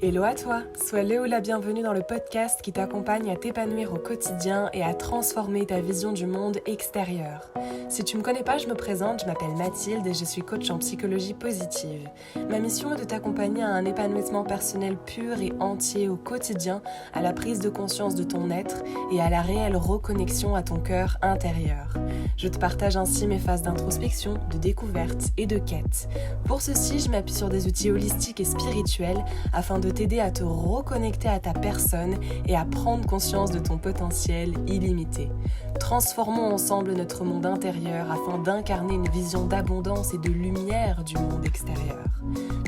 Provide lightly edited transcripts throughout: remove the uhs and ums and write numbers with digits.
Hello à toi, sois le ou la bienvenue dans le podcast qui t'accompagne à t'épanouir au quotidien et à transformer ta vision du monde extérieur. Si tu me connais pas, je me présente, je m'appelle Mathilde et je suis coach en psychologie positive. Ma mission est de t'accompagner à un épanouissement personnel pur et entier au quotidien, à la prise de conscience de ton être et à la réelle reconnexion à ton cœur intérieur. Je te partage ainsi mes phases d'introspection, de découverte et de quête. Pour ceci, je m'appuie sur des outils holistiques et spirituels afin de t'aider à te reconnecter à ta personne et à prendre conscience de ton potentiel illimité. Transformons ensemble notre monde intérieur afin d'incarner une vision d'abondance et de lumière du monde extérieur.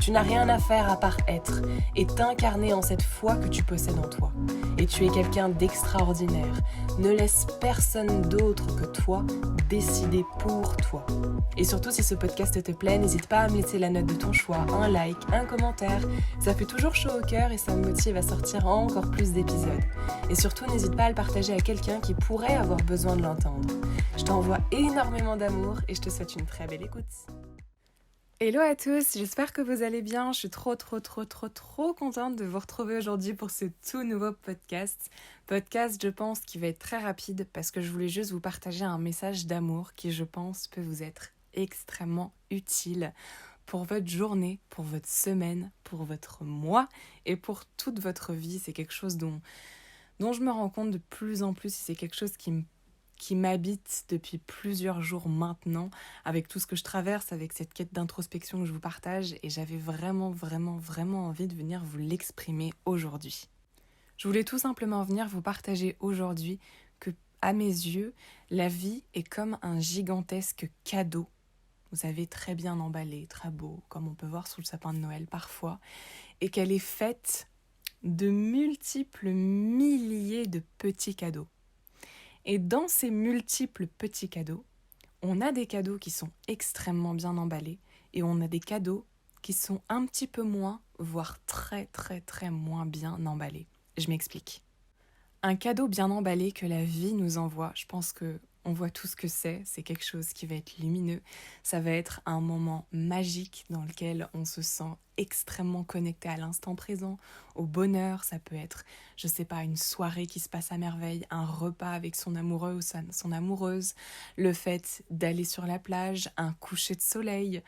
Tu n'as rien à faire à part être et t'incarner en cette foi que tu possèdes en toi. Et tu es quelqu'un d'extraordinaire. Ne laisse personne d'autre que toi décider pour toi. Et surtout, si ce podcast te plaît, n'hésite pas à me laisser la note de ton choix, un like, un commentaire. Ça fait toujours chaud au cœur et ça me motive à sortir encore plus d'épisodes. Et surtout, n'hésite pas à le partager à quelqu'un qui pourrait avoir besoin de l'entendre. Je t'envoie énormément d'amour et je te souhaite une très belle écoute. Hello à tous, j'espère que vous allez bien. Je suis trop contente de vous retrouver aujourd'hui pour ce tout nouveau podcast. Podcast, je pense, qui va être très rapide parce que je voulais juste vous partager un message d'amour qui, je pense, peut vous être extrêmement utile pour votre journée, pour votre semaine, pour votre mois et pour toute votre vie. C'est quelque chose dont je me rends compte de plus en plus et c'est quelque chose qui m'habite depuis plusieurs jours maintenant, avec tout ce que je traverse, avec cette quête d'introspection que je vous partage, et j'avais vraiment envie de venir vous l'exprimer aujourd'hui. Je voulais tout simplement venir vous partager aujourd'hui que, à mes yeux, la vie est comme un gigantesque cadeau. Vous savez, très bien emballé, très beau, comme on peut voir sous le sapin de Noël parfois, et qu'elle est faite de multiples milliers de petits cadeaux. Et dans ces multiples petits cadeaux, on a des cadeaux qui sont extrêmement bien emballés et on a des cadeaux qui sont un petit peu moins, voire très moins bien emballés. Je m'explique. Un cadeau bien emballé que la vie nous envoie, je pense que on voit tout ce que c'est quelque chose qui va être lumineux, ça va être un moment magique dans lequel on se sent extrêmement connecté à l'instant présent, au bonheur, ça peut être, je sais pas, une soirée qui se passe à merveille, un repas avec son amoureux ou son amoureuse, le fait d'aller sur la plage, un coucher de soleil,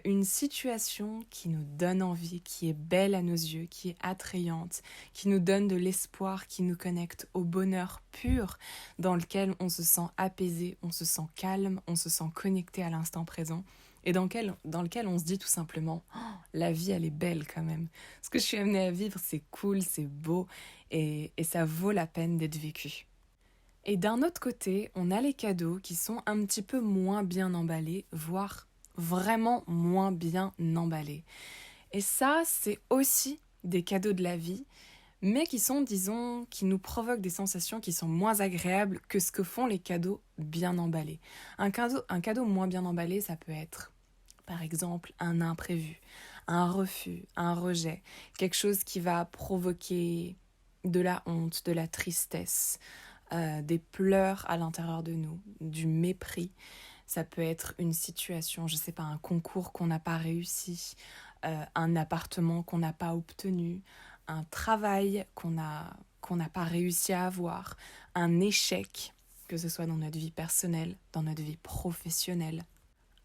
une situation qui nous donne envie, qui est belle à nos yeux, qui est attrayante, qui nous donne de l'espoir, qui nous connecte au bonheur pur, dans lequel on se sent apaisé, on se sent calme, on se sent connecté à l'instant présent, et dans lequel on se dit tout simplement oh, la vie elle est belle quand même. Ce que je suis amenée à vivre c'est cool, c'est beau et ça vaut la peine d'être vécu. Et d'un autre côté, on a les cadeaux qui sont un petit peu moins bien emballés, voire vraiment moins bien emballés. Et ça, c'est aussi des cadeaux de la vie, mais qui sont, disons, qui nous provoquent des sensations qui sont moins agréables que ce que font les cadeaux bien emballés. Un cadeau moins bien emballé, ça peut être, par exemple, un imprévu, un refus, un rejet, quelque chose qui va provoquer de la honte, de la tristesse, des pleurs à l'intérieur de nous, du mépris. Ça peut être une situation, je sais pas, un concours qu'on n'a pas réussi, un appartement qu'on n'a pas obtenu, un travail qu'on n'a pas réussi à avoir, un échec, que ce soit dans notre vie personnelle, dans notre vie professionnelle.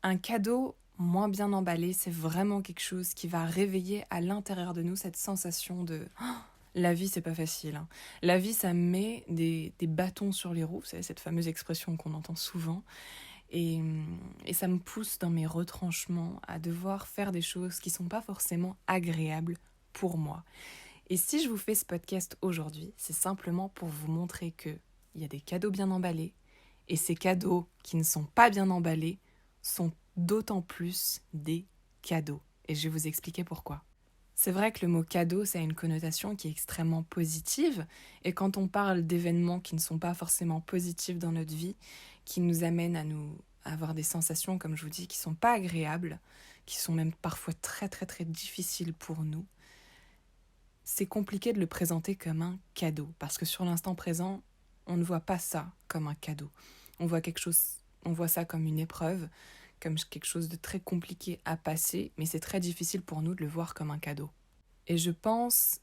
Un cadeau moins bien emballé, c'est vraiment quelque chose qui va réveiller à l'intérieur de nous cette sensation de oh, la vie c'est pas facile. Hein. La vie ça met des bâtons sur les roues, c'est cette fameuse expression qu'on entend souvent. Et ça me pousse dans mes retranchements à devoir faire des choses qui sont pas forcément agréables pour moi. Et si je vous fais ce podcast aujourd'hui, c'est simplement pour vous montrer qu'il y a des cadeaux bien emballés et ces cadeaux qui ne sont pas bien emballés sont d'autant plus des cadeaux. Et je vais vous expliquer pourquoi. C'est vrai que le mot cadeau, ça a une connotation qui est extrêmement positive. Et quand on parle d'événements qui ne sont pas forcément positifs dans notre vie, qui nous amènent à avoir des sensations, comme je vous dis, qui ne sont pas agréables, qui sont même parfois très très très difficiles pour nous, c'est compliqué de le présenter comme un cadeau, parce que sur l'instant présent, on ne voit pas ça comme un cadeau. On voit ça comme une épreuve, comme quelque chose de très compliqué à passer, mais c'est très difficile pour nous de le voir comme un cadeau. Et je pense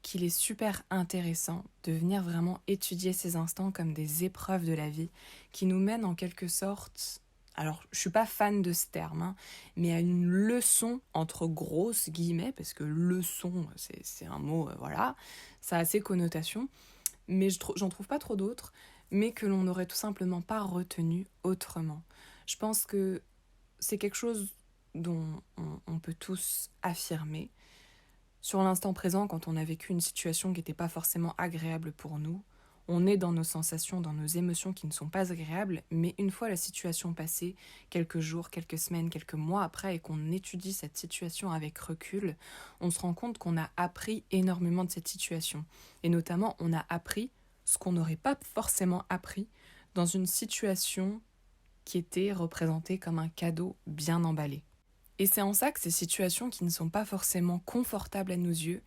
qu'il est super intéressant de venir vraiment étudier ces instants comme des épreuves de la vie qui nous mènent en quelque sorte, alors je suis pas fan de ce terme, mais à une leçon entre grosses guillemets, parce que leçon c'est un mot, voilà, ça a ses connotations, mais j'en trouve pas trop d'autres, mais que l'on n'aurait tout simplement pas retenu autrement. Je pense que c'est quelque chose dont on peut tous affirmer. Sur l'instant présent, quand on a vécu une situation qui n'était pas forcément agréable pour nous, on est dans nos sensations, dans nos émotions qui ne sont pas agréables, mais une fois la situation passée, quelques jours, quelques semaines, quelques mois après, et qu'on étudie cette situation avec recul, on se rend compte qu'on a appris énormément de cette situation. Et notamment, on a appris ce qu'on n'aurait pas forcément appris dans une situation qui était représentée comme un cadeau bien emballé. Et c'est en ça que ces situations qui ne sont pas forcément confortables à nos yeux,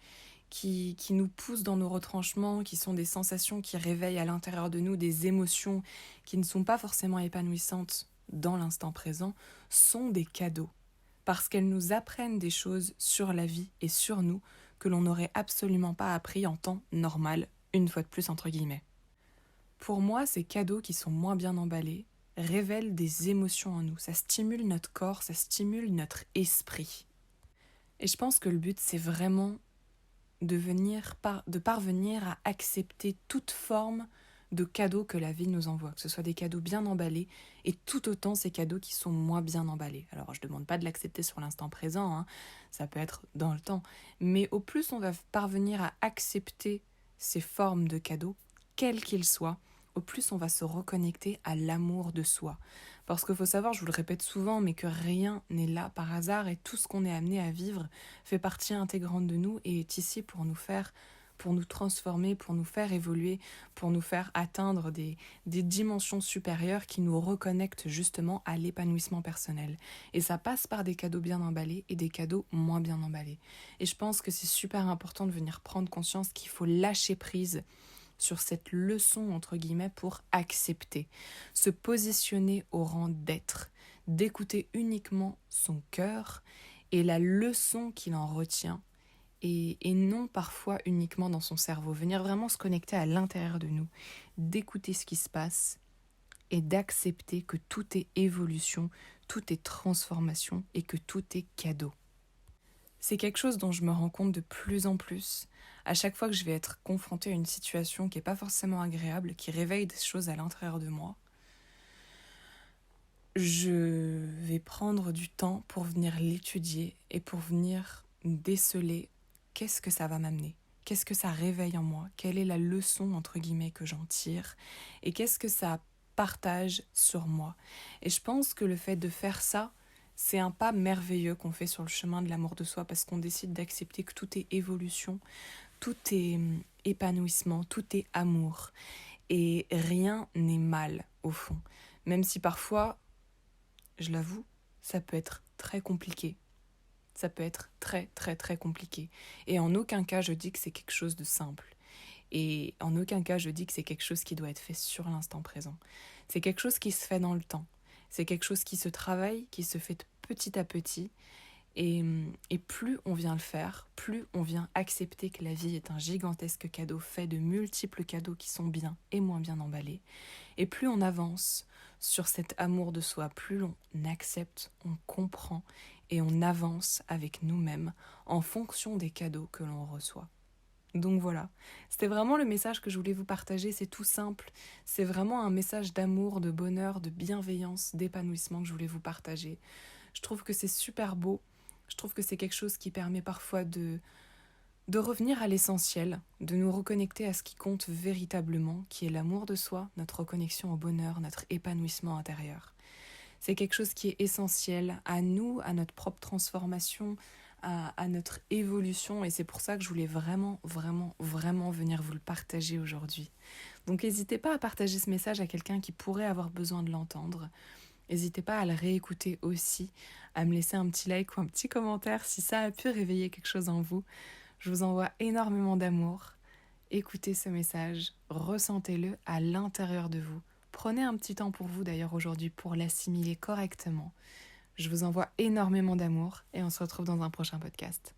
qui nous poussent dans nos retranchements, qui sont des sensations qui réveillent à l'intérieur de nous des émotions qui ne sont pas forcément épanouissantes dans l'instant présent, sont des cadeaux. Parce qu'elles nous apprennent des choses sur la vie et sur nous que l'on n'aurait absolument pas appris en temps normal, une fois de plus entre guillemets. Pour moi, ces cadeaux qui sont moins bien emballés révèlent des émotions en nous. Ça stimule notre corps, ça stimule notre esprit. Et je pense que le but, c'est vraiment de parvenir à accepter toute forme de cadeaux que la vie nous envoie, que ce soit des cadeaux bien emballés et tout autant ces cadeaux qui sont moins bien emballés. Alors je ne demande pas de l'accepter sur l'instant présent, ça peut être dans le temps, mais au plus on va parvenir à accepter ces formes de cadeaux, quels qu'ils soient, au plus on va se reconnecter à l'amour de soi. Parce qu'il faut savoir, je vous le répète souvent, mais que rien n'est là par hasard et tout ce qu'on est amené à vivre fait partie intégrante de nous et est ici pour nous transformer, pour nous faire évoluer, pour nous faire atteindre des dimensions supérieures qui nous reconnectent justement à l'épanouissement personnel. Et ça passe par des cadeaux bien emballés et des cadeaux moins bien emballés. Et je pense que c'est super important de venir prendre conscience qu'il faut lâcher prise sur cette leçon, entre guillemets, pour accepter, se positionner au rang d'être, d'écouter uniquement son cœur et la leçon qu'il en retient, et non parfois uniquement dans son cerveau. Venir vraiment se connecter à l'intérieur de nous, d'écouter ce qui se passe et d'accepter que tout est évolution, tout est transformation et que tout est cadeau. C'est quelque chose dont je me rends compte de plus en plus. À chaque fois que je vais être confrontée à une situation qui n'est pas forcément agréable, qui réveille des choses à l'intérieur de moi, je vais prendre du temps pour venir l'étudier et pour venir déceler qu'est-ce que ça va m'amener, qu'est-ce que ça réveille en moi, quelle est la leçon entre guillemets que j'en tire et qu'est-ce que ça partage sur moi. Et je pense que le fait de faire ça, c'est un pas merveilleux qu'on fait sur le chemin de l'amour de soi parce qu'on décide d'accepter que tout est évolution, tout est épanouissement, tout est amour. Et rien n'est mal au fond. Même si parfois, je l'avoue, ça peut être très compliqué. Ça peut être très très très compliqué. Et en aucun cas je dis que c'est quelque chose de simple. Et en aucun cas je dis que c'est quelque chose qui doit être fait sur l'instant présent. C'est quelque chose qui se fait dans le temps. C'est quelque chose qui se travaille, qui se fait petit à petit. Et plus on vient le faire, plus on vient accepter que la vie est un gigantesque cadeau fait de multiples cadeaux qui sont bien et moins bien emballés. Et plus on avance sur cet amour de soi, plus on accepte, on comprend et on avance avec nous-mêmes en fonction des cadeaux que l'on reçoit. Donc voilà, c'était vraiment le message que je voulais vous partager, c'est tout simple, c'est vraiment un message d'amour, de bonheur, de bienveillance, d'épanouissement que je voulais vous partager. Je trouve que c'est super beau, je trouve que c'est quelque chose qui permet parfois de revenir à l'essentiel, de nous reconnecter à ce qui compte véritablement, qui est l'amour de soi, notre reconnexion au bonheur, notre épanouissement intérieur. C'est quelque chose qui est essentiel à nous, à notre propre transformation, à notre évolution et c'est pour ça que je voulais vraiment venir vous le partager aujourd'hui. Donc n'hésitez pas à partager ce message à quelqu'un qui pourrait avoir besoin de l'entendre. N'hésitez pas à le réécouter aussi, à me laisser un petit like ou un petit commentaire si ça a pu réveiller quelque chose en vous. Je vous envoie énormément d'amour. Écoutez ce message, ressentez-le à l'intérieur de vous. Prenez un petit temps pour vous d'ailleurs aujourd'hui pour l'assimiler correctement. Je vous envoie énormément d'amour et on se retrouve dans un prochain podcast.